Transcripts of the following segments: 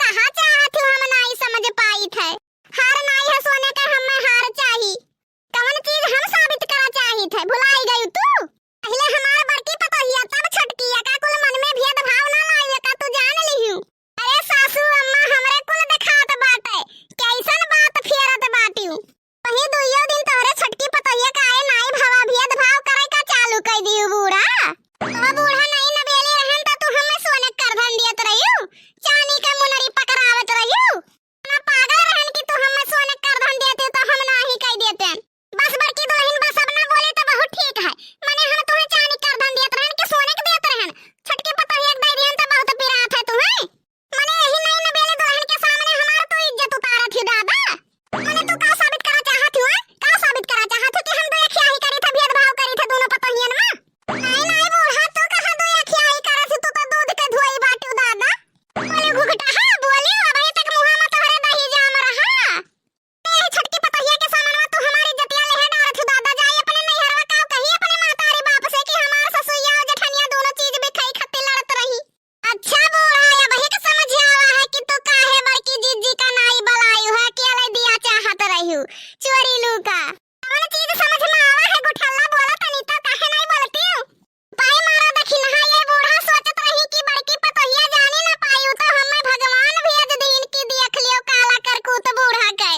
कहा चाहत हूँ हम नहीं समझ पाई थे। हार नहीं है सोने का हमें हार चाही। कौन चीज हम साबित करा चाही थे भुलाई गई तू। पहले हमार बड़की पतोहिया तब छोटकी का कुल मन में भेदभाव ना लाइए का तू जान लिहू। अरे सासू अम्मा हमरे कुल दिखात बाटे कैसन बात फेरत बाटियो। वही दुइयो दिन तोहरे छोटकी पतोहिया का आए नाई भावा भेदभाव करे का चालू कर दियो बूढ़ा। तो बूढ़ा नहीं नबेली रहन त तू हमें सोने कर धन दियत रहियो चांदी के मुनरी पकड़ावत रहियो। ना पागल रहन कि तू हमें सोने कर धन देते तो हम नहीं कह देते। बस बड़की दुल्हन बस अब ना बोले तो बहुत ठीक है। माने हम तुम्हें चांदी कर धन दियत रहन के सोने के दियत रहन। छोटकी पतोहिया के दे दियन तो बहुत पिरात है तुम्हें। माने यही नहीं नबेली दुल्हन के सामने हमार तो इज्जत उतारत ही दादा। माने तू का साबित करा चाहत हूं? का साबित करा चाहत कि हम दो खियाही करी थे भेदभाव करी थे दोनों पतोहियन में? नहीं नहीं बूढ़ा तू कहां दो खियाही करत तू तो दूध के धोई बाटू दादा। बोले घुघटा हां बोली अभी तक मुंह में तोहरे दही जाम रहा। ए छोटकी पतोहिया के सामने तू हमारी इज्जतिया लेहे डारत दादा। जाई अपने नैहरवा का कही अपने मातारी बाप से कि हमार ससुइया और जेठनिया दोनों चीज में खाई खत्ते लड़त रही। अच्छा बूढ़ा या वही के समझ आवा है कि तू काहे बड़की जीजी का नाई बलायू है के ले दिया चाहत रहियो चोरी लूका। कौन चीज समझ में आवा है गुठल्ला बोला तनी तो काहे नहीं बोलती हूं। पाई मारो देखी ना ये बूढ़ा सोचत रही कि बड़की पतोहिया जाने ना पायू तो हमें भगवान भेज दीन की देख लियो काला करकूत बूढ़ा के।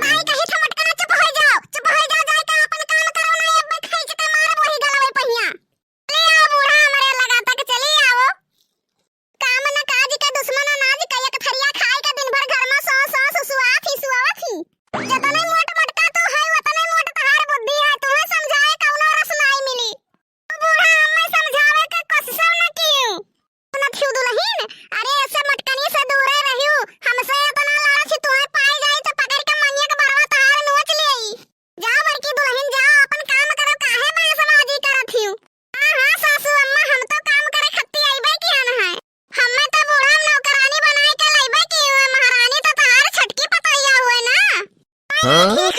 भाई कहीं थमटकना चुप हो जाओ जाए का अपन काम करो ना एक बार खींच के मार वही गलवे पहिया। ले आओ बूढ़ा हमरे लगा तक चली आओ। काम न काज के दुश्मन अनाज के एक थरिया खाए के दिन भर घर में सौ सुसुआत ही जतने मोट मोटका तू है उतने मोट तहार बुद्धि है। तुम्हें समझाए कौनो रस नहीं मिली। तू बूढ़ा हमें समझावे के कोशिश न कियो न थू दुल्हन। अरे ऐसे मटकनी से दूर रहियो हमसे इतना लालच तुम्हें पाई जाए तो पकड़ के मनिया के बरवा तहार नोच लेई। जाओ बड़की दुल्हन जाओ अपन काम करो काहे बांसबाजी करत हियो। हां सासू अम्मा हम तो काम करे खत्ती आइबे किया न है। हमें तो बूढ़ा नौकरानी बनाए के लाइबे की महारानी तो तहार छटकी पतोहिया हुए ना। ठीक